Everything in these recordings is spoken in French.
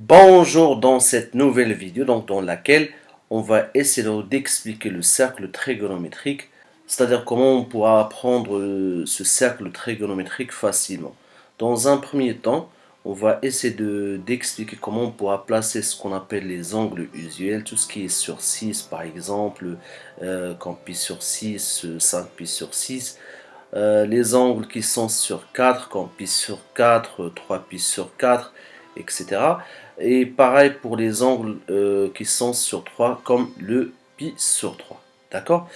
Bonjour dans cette nouvelle vidéo dans laquelle on va essayer d'expliquer le cercle trigonométrique, c'est-à-dire comment on pourra apprendre ce cercle trigonométrique facilement. Dans un premier temps, on va essayer d'expliquer comment on pourra placer ce qu'on appelle les angles usuels, tout ce qui est sur 6 par exemple, quand pi sur 6, 5 pi sur 6, les angles qui sont sur 4, comme pi sur 4, 3 pi sur 4, etc. Et pareil pour les angles qui sont sur 3, comme le pi sur 3. D'accord?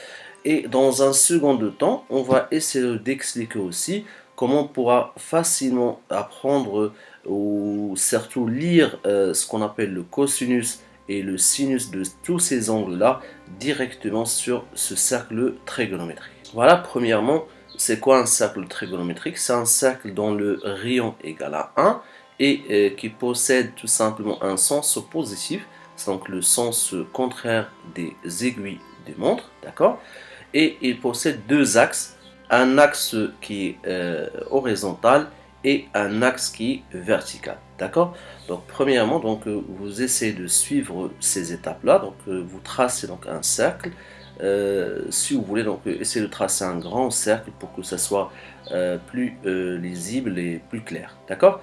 Et dans un second temps, on va essayer d'expliquer aussi comment on pourra facilement apprendre ou surtout lire ce qu'on appelle le cosinus et le sinus de tous ces angles-là directement sur ce cercle trigonométrique. Voilà, premièrement, c'est quoi un cercle trigonométrique? C'est un cercle dont le rayon égale à 1 et qui possède tout simplement un sens positif, c'est donc le sens contraire des aiguilles des montres, d'accord? Et il possède deux axes, un axe qui est horizontal et un axe qui est vertical, d'accord? Donc premièrement, vous essayez de suivre ces étapes-là, vous tracez donc un cercle. Si vous voulez essayer de tracer un grand cercle pour que ça soit plus lisible et plus clair, d'accord?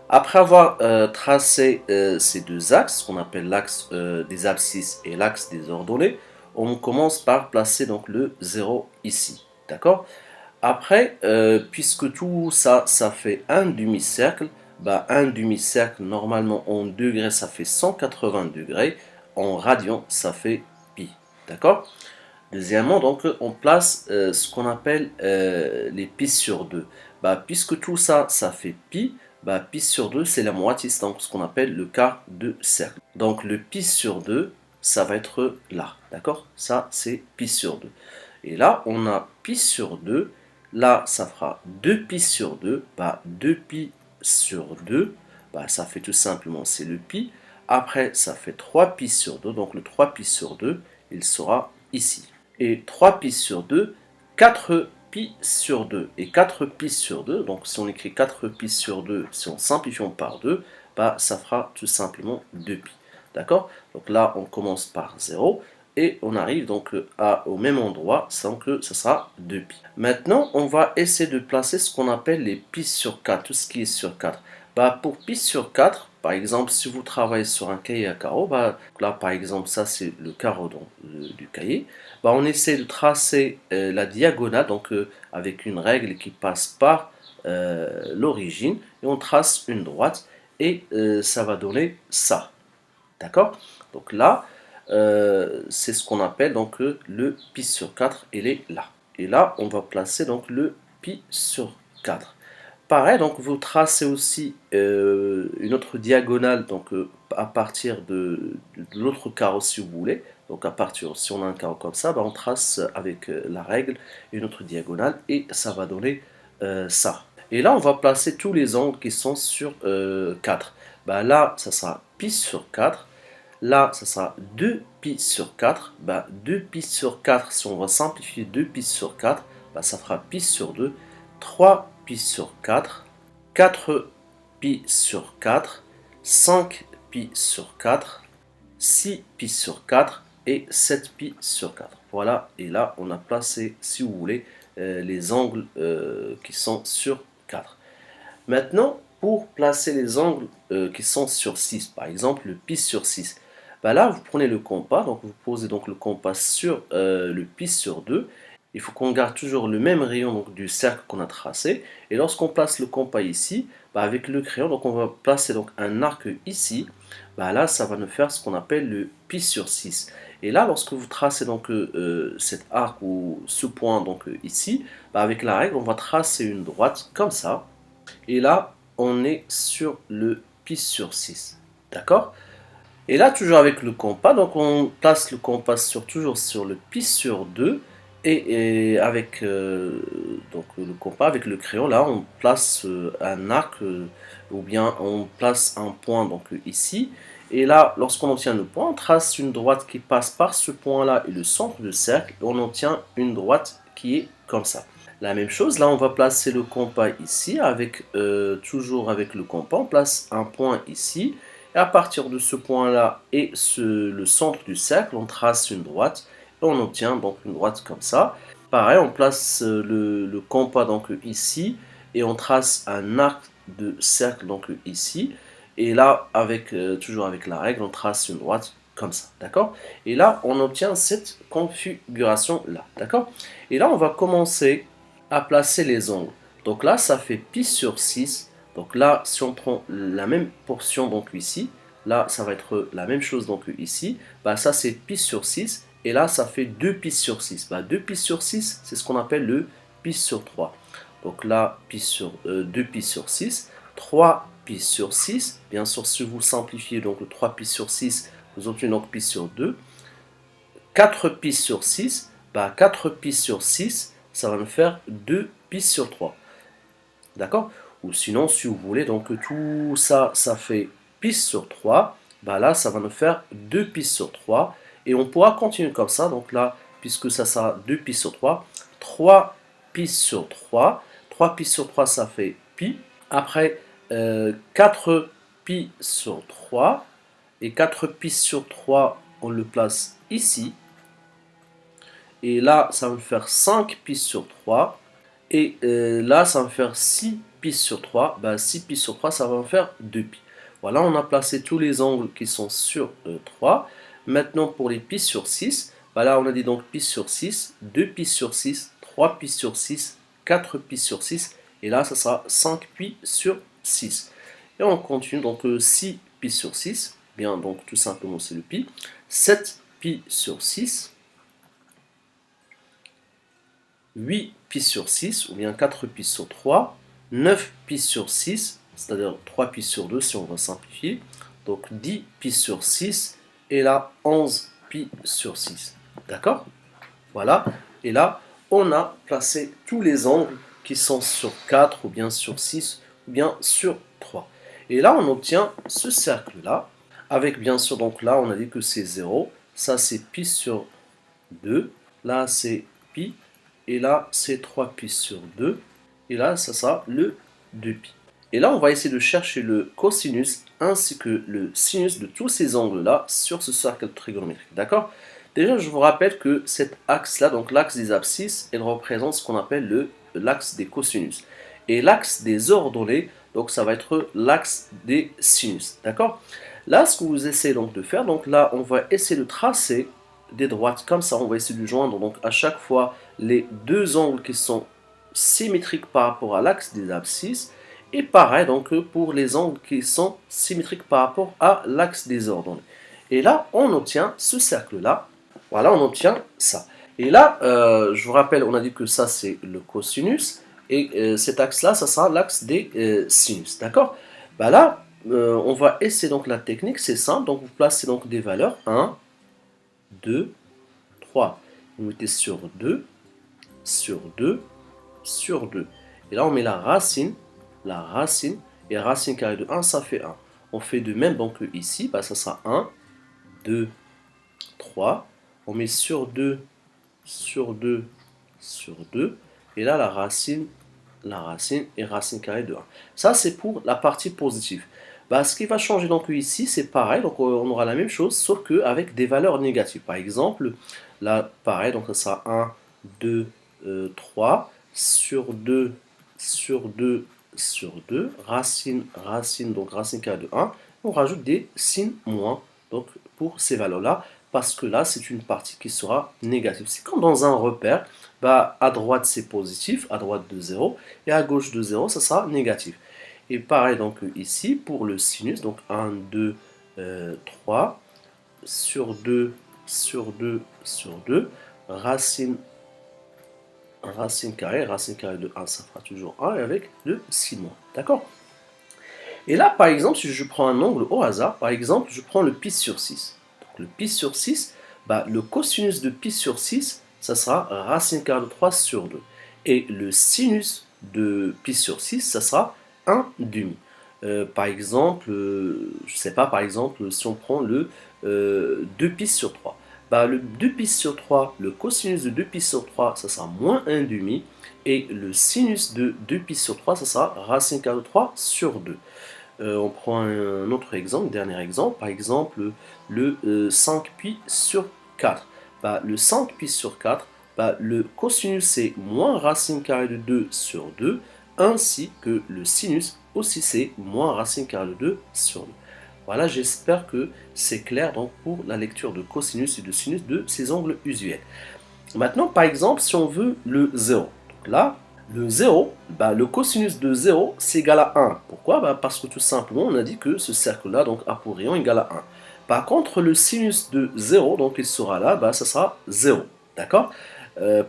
Après avoir tracé ces deux axes, qu'on appelle l'axe des abscisses et l'axe des ordonnées, on commence par placer donc le 0 ici. D'accord? Après, puisque tout ça, ça fait un demi-cercle, bah, un demi-cercle, normalement en degrés, ça fait 180 degrés. En radians, ça fait pi. D'accord? Deuxièmement, on place ce qu'on appelle les pi sur 2. Bah, puisque tout ça, ça fait pi, bah, pi sur 2, c'est la moitié, c'est donc ce qu'on appelle le quart de cercle. Donc le pi sur 2, ça va être là, d'accord? Ça, c'est pi sur 2. Et là, on a pi sur 2. Là, ça fera 2 pi sur 2. Bah, 2 pi sur 2, bah, ça fait tout simplement, c'est le pi. Après, ça fait 3 pi sur 2. Donc le 3 pi sur 2, il sera ici. Et 3 pi sur 2, 4 pi sur 2. Et 4 pi sur 2, donc si on écrit 4 pi sur 2, si on simplifie par 2, bah, ça fera tout simplement 2 pi. D'accord? Donc là, on commence par 0 et on arrive au même endroit, sans que ce sera 2 pi. Maintenant, on va essayer de placer ce qu'on appelle les pi sur 4, tout ce qui est sur 4. Bah, pour pi sur 4, par exemple, si vous travaillez sur un cahier à carreaux, bah, là par exemple, ça c'est le carreau du cahier, bah, on essaie de tracer la diagonale avec une règle qui passe par l'origine, et on trace une droite, et ça va donner ça. D'accord? Donc là, c'est ce qu'on appelle le pi sur 4, il est là. Et là, on va placer donc le pi sur 4. Pareil, donc vous tracez aussi une autre diagonale à partir de l'autre carreau si vous voulez. Donc à partir, si on a un carreau comme ça, bah, on trace avec la règle une autre diagonale et ça va donner ça. Et là, on va placer tous les angles qui sont sur 4. Bah, là, ça sera pi sur 4. Là, ça sera 2 pi sur 4. Bah, 2 pi sur 4, si on va simplifier 2 pi sur 4, bah, ça fera pi sur 2. 3 pi sur 4, 4 pi sur 4, 5 pi sur 4, 6 pi sur 4 et 7 pi sur 4. Voilà, et là, on a placé, si vous voulez, les angles qui sont sur 4. Maintenant, pour placer les angles qui sont sur 6, par exemple le pi sur 6, bah là vous prenez le compas, donc vous posez donc le compas sur le pi sur 2. Il faut qu'on garde toujours le même rayon du cercle qu'on a tracé. Et lorsqu'on place le compas ici, bah avec le crayon, donc on va placer donc un arc ici. Bah là, ça va nous faire ce qu'on appelle le pi sur 6. Et là, lorsque vous tracez cet arc ou ce point ici, bah avec la règle, on va tracer une droite comme ça. Et là, on est sur le pi sur 6. D'accord? Et là, toujours avec le compas, donc on place le compas toujours sur le pi sur 2. Et avec le compas, avec le crayon, là, on place un arc ou bien on place un point ici. Et là, lorsqu'on obtient le point, on trace une droite qui passe par ce point-là et le centre du cercle. Et on obtient une droite qui est comme ça. La même chose, là on va placer le compas ici, toujours avec le compas, on place un point ici, Et à partir de ce point-là et le centre du cercle, on trace une droite et on obtient donc une droite comme ça. Pareil, on place le compas donc ici et on trace un arc de cercle donc ici. Et là, toujours avec la règle, on trace une droite comme ça, d'accord? Et là, on obtient cette configuration-là, d'accord? Et là, on va commencer à placer les angles. Donc là, ça fait pi sur 6. Donc là, si on prend la même portion donc ici, là, ça va être la même chose donc ici. Bah, ça, c'est pi sur 6. Et là, ça fait 2 pi sur 6. Bah, 2 pi sur 6, c'est ce qu'on appelle le pi sur 3. Donc là, 2 pi sur 6. 3 pi sur 6. Bien sûr, si vous simplifiez donc le 3 pi sur 6, vous obtenez donc pi sur 2. 4 pi sur 6. Bah, 4 pi sur 6, ça va nous faire 2 pi sur 3. D'accord? Ou sinon, si vous voulez, donc tout ça, ça fait pi sur 3. Bah là, ça va nous faire 2 pi sur 3. Et on pourra continuer comme ça. Donc là, puisque ça sera 2 pi sur 3, 3 pi sur 3. 3 pi sur 3, ça fait pi. Après, 4 pi sur 3. Et 4 pi sur 3, on le place ici. Et là, ça va me faire 5 pi sur 3. Et là, ça va me faire 6 pi sur 3. Bah, 6 pi sur 3, ça va me faire 2 pi. Voilà, on a placé tous les angles qui sont sur 3. Maintenant, pour les pi sur 6, bah là, on a dit donc pi sur 6, 2 pi sur 6, 3 pi sur 6, 4 pi sur 6. Et là, ça sera 5 pi sur 6. Et on continue, donc 6 pi sur 6. Bien, donc tout simplement, c'est le pi. 7 pi sur 6. 8 pi sur 6, ou bien 4 pi sur 3, 9 pi sur 6, c'est-à-dire 3 pi sur 2 si on va simplifier, donc 10 pi sur 6, et là 11 pi sur 6. D'accord? Voilà, et là on a placé tous les angles qui sont sur 4, ou bien sur 6, ou bien sur 3. Et là on obtient ce cercle-là, avec bien sûr, donc là on a dit que c'est 0, ça c'est pi sur 2, là c'est pi, et là c'est 3 pi sur 2, et là ça sera le 2 pi. Et là on va essayer de chercher le cosinus ainsi que le sinus de tous ces angles là sur ce cercle trigonométrique, d'accord? Déjà je vous rappelle que cet axe là, donc l'axe des abscisses, il représente ce qu'on appelle l'axe des cosinus, et l'axe des ordonnées, donc ça va être l'axe des sinus, d'accord? Là ce que vous essayez donc de faire, donc là on va essayer de tracer des droites comme ça, on va essayer de joindre donc à chaque fois les deux angles qui sont symétriques par rapport à l'axe des abscisses, et pareil donc pour les angles qui sont symétriques par rapport à l'axe des ordonnées. Et là on obtient ce cercle là, voilà, on obtient ça. Et là je vous rappelle, on a dit que ça c'est le cosinus, et cet axe là ça sera l'axe des sinus, d'accord? Bah là on va essayer donc la technique, c'est simple, donc vous placez donc des valeurs 1, 2, 3. Vous mettez sur 2, sur 2, sur 2. Et là, on met la racine, et racine carrée de 1, ça fait 1. On fait de même donc ici, bah, ça sera 1, 2, 3. On met sur 2, sur 2, sur 2. Et là, la racine et racine carrée de 1. Ça, c'est pour la partie positive. Bah, ce qui va changer donc ici, c'est pareil, donc on aura la même chose, sauf qu'avec des valeurs négatives. Par exemple, là, pareil, donc ça sera 1, 2, 3, sur 2, sur 2, sur 2, racine, donc racine carrée de 1, on rajoute des signes moins, donc pour ces valeurs-là, parce que là, c'est une partie qui sera négative. C'est comme dans un repère, bah, à droite c'est positif, à droite de 0, et à gauche de 0, ça sera négatif. Et pareil donc ici pour le sinus, donc 1, 2, 3, sur 2, sur 2, sur 2, racine carrée de 1, ça fera toujours 1, et avec le signe moins, d'accord? Et là par exemple, si je prends un angle au hasard, par exemple je prends le pi sur 6. Donc le pi sur 6, bah, le cosinus de pi sur 6, ça sera racine carrée de 3 sur 2. Et le sinus de pi sur 6, ça sera 1 demi. Par exemple, je sais pas, par exemple, si on prend le 2pi sur 3. Bah, le 2pi sur 3, le cosinus de 2pi sur 3, ça sera moins 1 demi. Et le sinus de 2pi sur 3, ça sera racine carrée de 3 sur 2. On prend un autre exemple, dernier exemple, par exemple le 5 pi sur 4. Bah, le 5 pi sur 4, bah, le cosinus c'est moins racine carrée de 2 sur 2, ainsi que le sinus aussi c'est moins racine carrée de 2 sur 2. Voilà, j'espère que c'est clair donc, pour la lecture de cosinus et de sinus de ces angles usuels. Maintenant, par exemple, si on veut le 0, donc là, le 0, bah, le cosinus de 0, c'est égal à 1. Pourquoi? Bah, parce que tout simplement, on a dit que ce cercle-là donc, a pour rayon égal à 1. Par contre, le sinus de 0, donc il sera là, bah, ça sera 0. D'accord?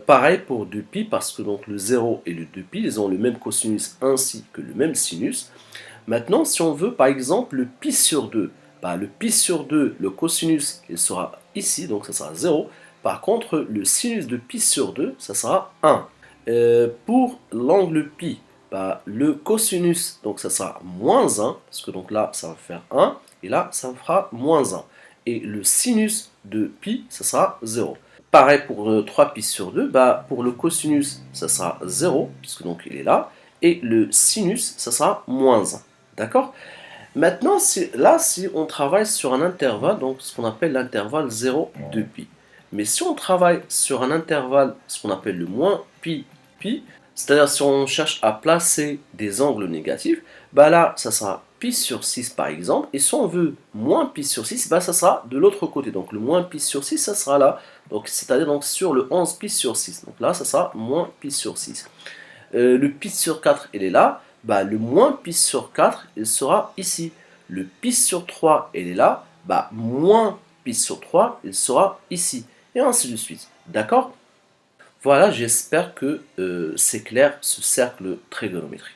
Pareil pour 2π, parce que donc, le 0 et le 2π, ils ont le même cosinus ainsi que le même sinus. Maintenant, si on veut par exemple le pi sur 2, bah, le pi sur 2, le cosinus, il sera ici, donc ça sera 0. Par contre, le sinus de pi sur 2, ça sera 1. Pour l'angle pi, bah, le cosinus, donc ça sera moins 1, parce que donc là, ça va faire 1, et là, ça fera moins 1. Et le sinus de pi, ça sera 0. Pareil pour 3π sur 2, bah, pour le cosinus, ça sera 0, puisque donc il est là, et le sinus, ça sera moins 1. D'accord? Maintenant, si on travaille sur un intervalle, donc ce qu'on appelle l'intervalle 0, 2π. Mais si on travaille sur un intervalle, ce qu'on appelle le moins pi, pi, c'est-à-dire si on cherche à placer des angles négatifs, bah là, ça sera pi sur 6 par exemple. Et si on veut moins pi sur 6, bah ça sera de l'autre côté. Donc le moins pi sur 6, ça sera là. Donc c'est-à-dire donc sur le 11 pi sur 6. Donc là, ça sera moins pi sur 6. Le pi sur 4, il est là. Bah, le moins pi sur 4, il sera ici. Le pi sur 3, il est là. Bah, moins pi sur 3, il sera ici. Et ainsi de suite. D'accord? Voilà, j'espère que c'est clair ce cercle trigonométrique.